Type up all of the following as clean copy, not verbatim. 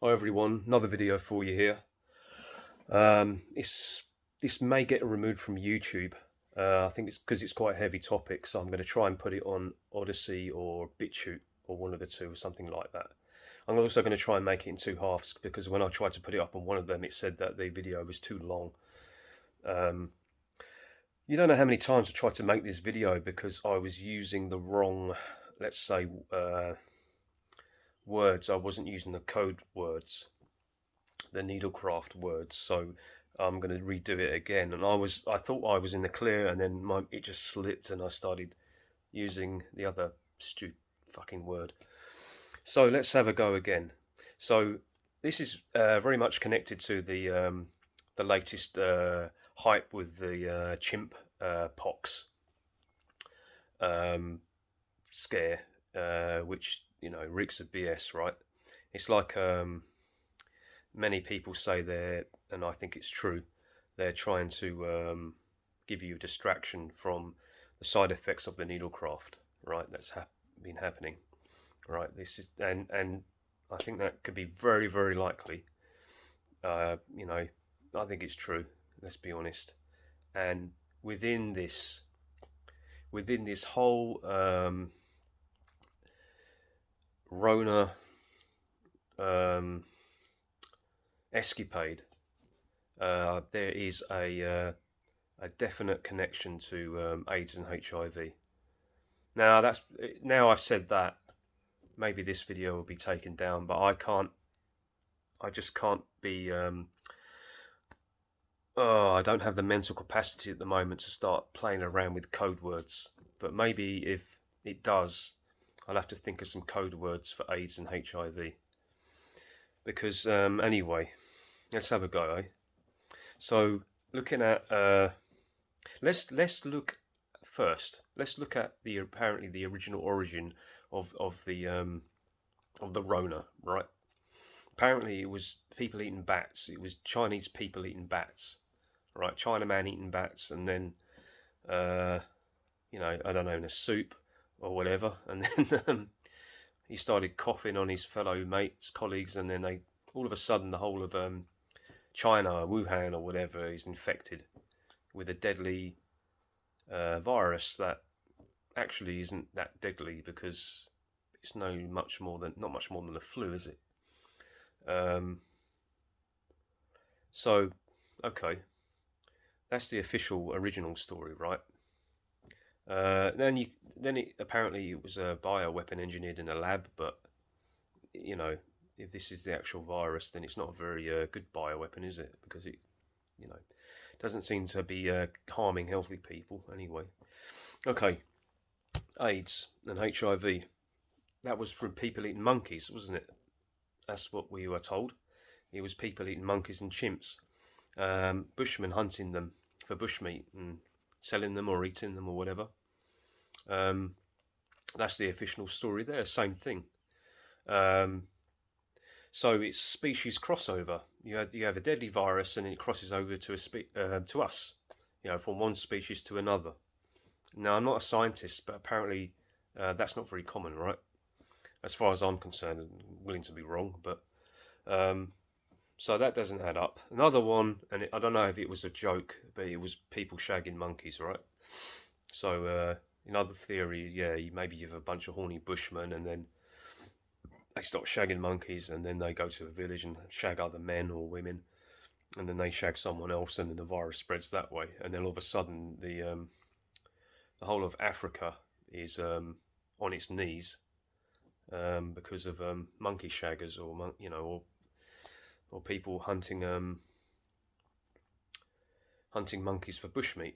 Hi everyone, another video for you here. This may get removed from YouTube. I think it's because it's quite a heavy topic, so I'm going to try and put it on Odyssey or BitChute or one of the two, or something like that. I'm also going to try and make it in two halves because when I tried to put it up on one of them, it said that the video was too long. You don't know how many times I tried to make this video because I was using the wrong, let's say, words. I wasn't using the code words, the needlecraft words, so I'm going to redo it again. And I thought I was in the clear, and then it just slipped, and I started using the other stupid fucking word. So let's have a go again. So this is very much connected to the latest hype with the chimp pox scare, which reeks of BS, right? It's like many people say and I think it's true, they're trying to give you a distraction from the side effects of the needlecraft, right? That's been happening, right? This is and I think that could be very, very likely. I think it's true. Let's be honest. And within this, whole Rona um, escapade, there is a definite connection to AIDS and HIV. Now I've said that, maybe this video will be taken down, but I just can't be. I don't have the mental capacity at the moment to start playing around with code words. But maybe if it does, I'll have to think of some code words for AIDS and HIV. Because anyway, let's have a go, eh? So looking at let's look first. Let's look at apparently the original origin of the Rona, right? Apparently, it was people eating bats. It was Chinese people eating bats, right? Chinaman eating bats, and then I don't know, in a soup or whatever, and then he started coughing on his fellow mates, colleagues, and then all of a sudden the whole of China, Wuhan or whatever, is infected with a deadly virus that actually isn't that deadly because it's not much more than the flu, is it? So, okay, that's the official original story, right? Apparently it was a bioweapon engineered in a lab, but if this is the actual virus, then it's not a very good bioweapon, is it? Because it, doesn't seem to be harming healthy people anyway. Okay, AIDS and HIV. That was from people eating monkeys, wasn't it? That's what we were told. It was people eating monkeys and chimps. Bushmen hunting them for bushmeat and selling them or eating them or whatever. That's the official story there. Same thing. So it's species crossover. You have a deadly virus and it crosses over to us. From one species to another. Now, I'm not a scientist, but apparently that's not very common, right? As far as I'm concerned, I'm willing to be wrong, but so that doesn't add up. Another one, and I don't know if it was a joke, but it was people shagging monkeys, right? So another theory, yeah, maybe you have a bunch of horny bushmen, and then they start shagging monkeys, and then they go to a village and shag other men or women, and then they shag someone else, and then the virus spreads that way, and then all of a sudden the whole of Africa is on its knees because of monkey shaggers or people hunting monkeys for bushmeat.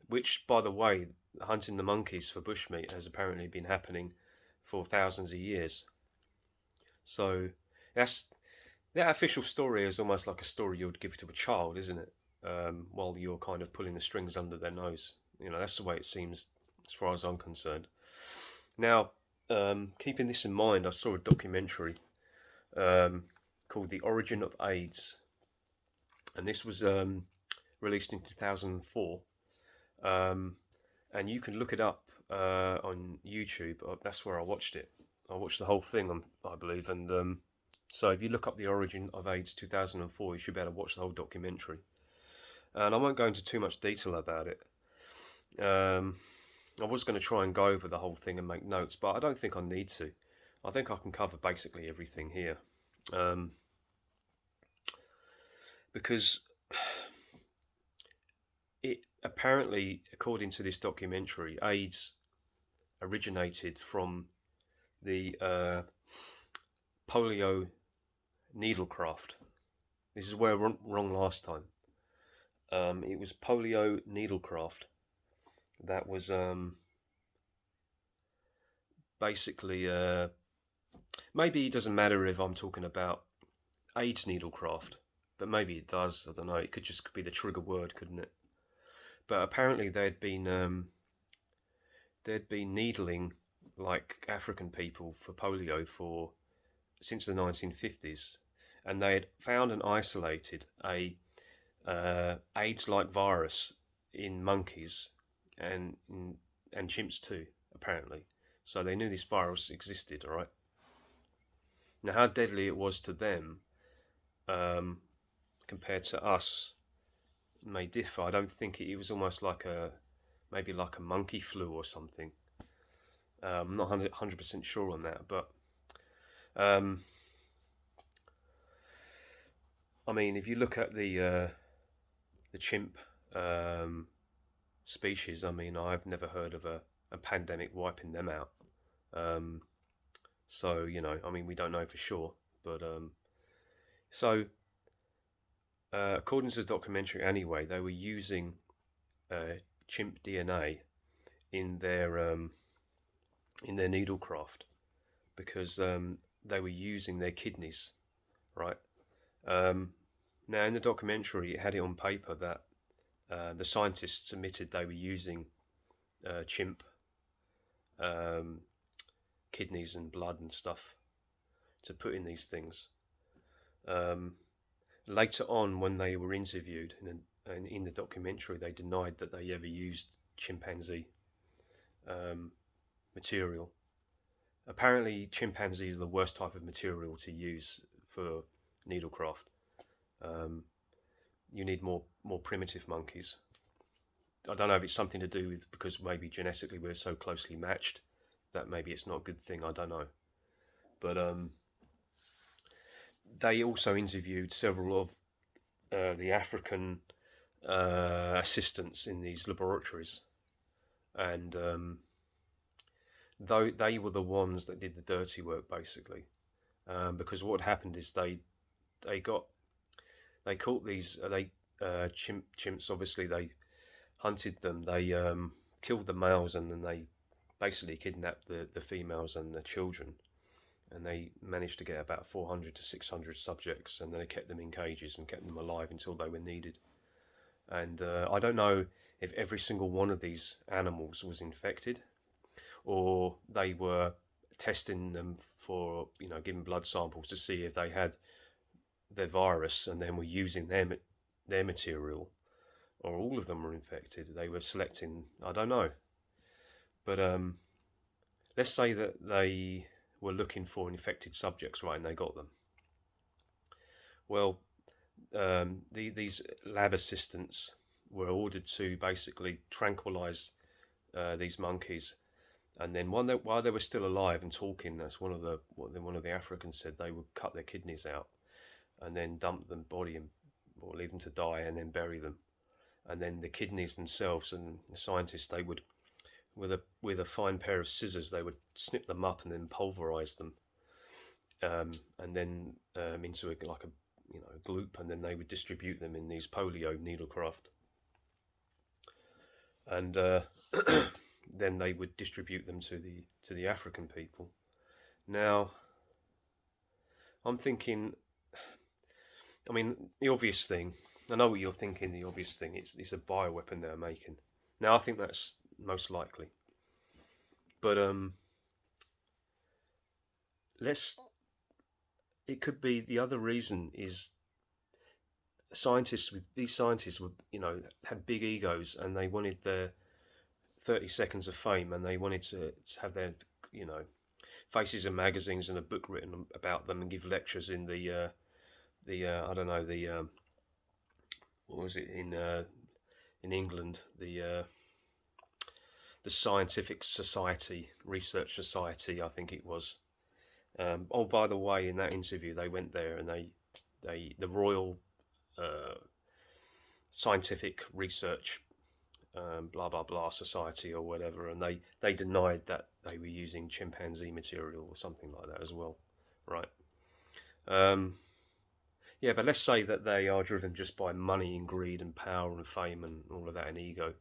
Which, by the way, hunting the monkeys for bushmeat has apparently been happening for thousands of years. So that official story is almost like a story you would give to a child, isn't it? While you're kind of pulling the strings under their nose. That's the way it seems as far as I'm concerned. Now, keeping this in mind, I saw a documentary called The Origin of AIDS. And this was released in 2004. And you can look it up on YouTube. That's where I watched it. I watched the whole thing, I believe. And So if you look up the origin of AIDS 2004, you should be able to watch the whole documentary. And I won't go into too much detail about it. I was going to try and go over the whole thing and make notes, but I don't think I need to. I think I can cover basically everything here. Um, because it apparently, according to this documentary, AIDS originated from the polio needlecraft. This is where I went wrong last time. It was polio needlecraft that was basically maybe it doesn't matter if I'm talking about AIDS needlecraft, but maybe it does. I don't know. It could just be the trigger word, couldn't it? But apparently they'd been needling like African people for polio for since the 1950s, and they had found and isolated a AIDS-like virus in monkeys and and chimps too, apparently. So they knew this virus existed. All right. Now, how deadly it was to them um, compared to us may differ. I don't think it was almost like maybe like a monkey flu or something. I'm not 100% sure on that, but um, I mean, if you look at the chimp species, I mean, I've never heard of a pandemic wiping them out. Um, so I mean, we don't know for sure, but so according to the documentary, anyway, they were using chimp DNA in their needlecraft because they were using their kidneys, right? Um, Now, in the documentary, it had it on paper that the scientists admitted they were using chimp um, kidneys and blood and stuff to put in these things. Um, Later on, when they were interviewed in the documentary, they denied that they ever used chimpanzee material. Apparently, chimpanzees are the worst type of material to use for needlecraft. Um, you need more primitive monkeys. I don't know if it's something to do with because maybe genetically we're so closely matched that maybe it's not a good thing. I don't know, but they also interviewed several of the African assistants in these laboratories, and though they were the ones that did the dirty work basically, because what happened is they got they caught these chimps. Obviously, they hunted them. They killed the males, and then they basically kidnapped the females and the children. And they managed to get about 400 to 600 subjects, and they kept them in cages and kept them alive until they were needed. And I don't know if every single one of these animals was infected, or they were testing them for, giving blood samples to see if they had their virus, and then were using their material, or all of them were infected. They were selecting. I don't know, but let's say that they were looking for infected subjects, right, and they got them. Well, these lab assistants were ordered to basically tranquilize these monkeys, and then while they were still alive and talking, that's one of the Africans said they would cut their kidneys out and then dump the body or leave them to die and then bury them. And then the kidneys themselves, and the scientists, they would with a fine pair of scissors, they would snip them up and then pulverize them, and then into like a gloop, and then they would distribute them in these polio needlecraft, and then they would distribute them to the African people. Now, I'm thinking, I mean, the obvious thing. I know what you're thinking. The obvious thing. It's a bioweapon they're making. Now, I think that's most likely, but let's. It could be the other reason is these scientists were had big egos, and they wanted their 30 seconds of fame, and they wanted to have their faces in magazines and a book written about them, and give lectures in the I don't know, the what was it in England, the Scientific Society, Research Society, I think it was. Oh, by the way, in that interview, they went there and the Royal Scientific Research blah blah blah society or whatever, and they denied that they were using chimpanzee material or something like that as well, right? Um, yeah, but let's say that they are driven just by money and greed and power and fame and all of that and ego,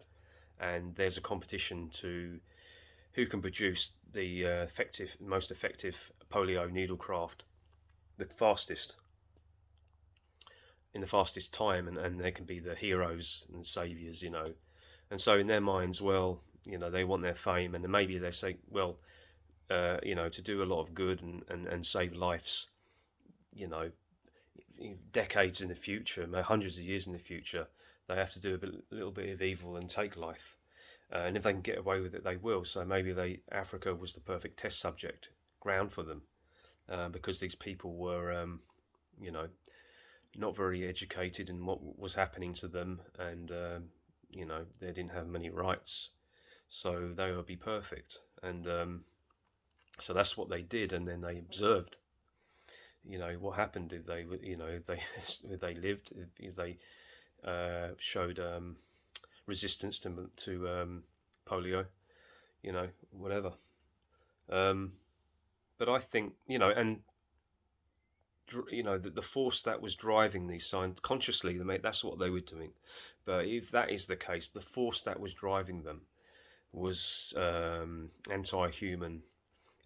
and there's a competition to who can produce the most effective polio needlecraft the fastest in the fastest time, and they can be the heroes and saviors, and so in their minds, well, they want their fame, and then maybe they say, well, to do a lot of good and save lives, you know decades in the future, hundreds of years in the future, they have to do a little bit of evil and take life. And if they can get away with it, they will. So maybe Africa was the perfect test subject ground for them, because these people were, you know, not very educated in what was happening to them, and they didn't have many rights, so they would be perfect. And so that's what they did, and then they observed. What happened if they, if they if they lived, if they showed resistance to polio, whatever. But I think, and the force that was driving these signs consciously, that's what they were doing. But if that is the case, the force that was driving them was anti-human,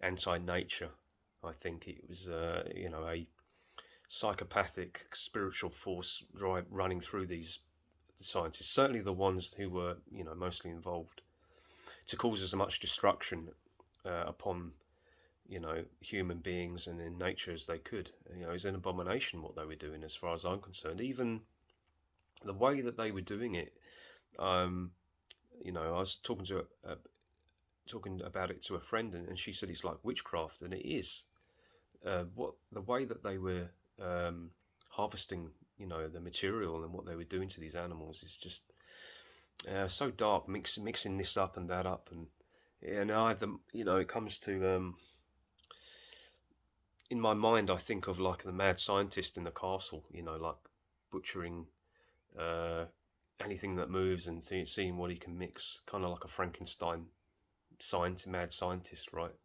anti-nature. I think it was, a psychopathic spiritual force running through these scientists, certainly the ones who were, mostly involved, to cause as much destruction upon, human beings and in nature as they could. It's an abomination what they were doing, as far as I'm concerned. Even the way that they were doing it, I was talking about it to a friend, and she said it's like witchcraft, and it is. What the way that they were harvesting, the material, and what they were doing to these animals is just so dark. Mixing this up and that up, and I have them. It comes to in my mind, I think of like the mad scientist in the castle. Like butchering anything that moves and seeing what he can mix, kind of like a Frankenstein mad scientist, right?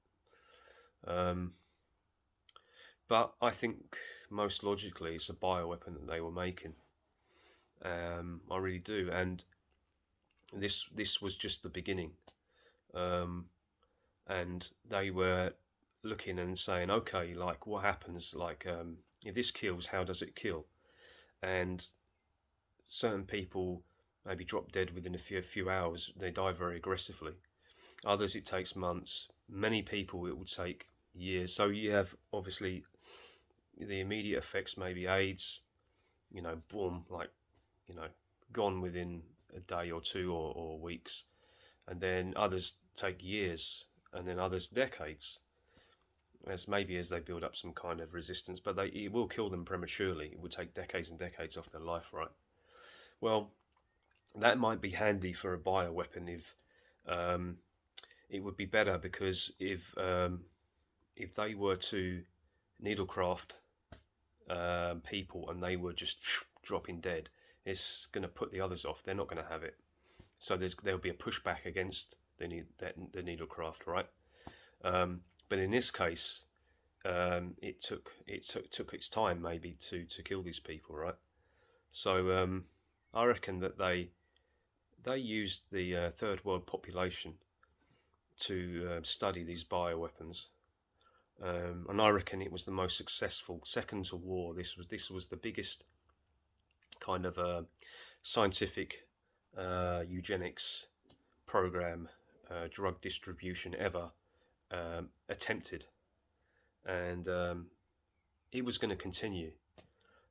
But I think most logically it's a bioweapon that they were making. I really do, and this was just the beginning. And they were looking and saying, okay, like what happens? Like if this kills, how does it kill? And certain people maybe drop dead within a few hours. They die very aggressively. Others it takes months. Many people it will take years. So you have obviously the immediate effects, maybe AIDS, boom, like, gone within a day or two or weeks. And then others take years, and then others decades, as they build up some kind of resistance. But it will kill them prematurely. It will take decades and decades off their life, right? Well, that might be handy for a bioweapon if it would be better, because if they were to needlecraft people and they were just dropping dead, it's going to put the others off. They're not going to have it. So there'll be a pushback against the needlecraft, right? But in this case, it took its time maybe to kill these people, right? So I reckon that they used the third world population to study these bioweapons. And I reckon it was the most successful, second to war. This was the biggest kind of scientific eugenics program, drug distribution ever attempted, and it was going to continue.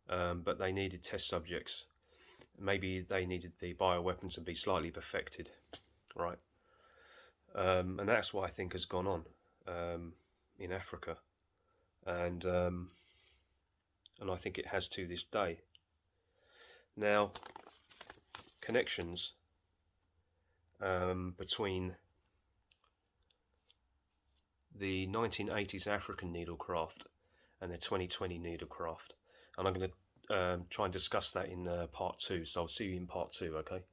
But they needed test subjects. Maybe they needed the bioweapon to be slightly perfected, right? And that's what I think has gone on. in Africa, and I think it has to this day. Now, connections between the 1980s African needlecraft and the 2020 needlecraft, and I'm going to try and discuss that in part 2. So I'll see you in part 2. Okay.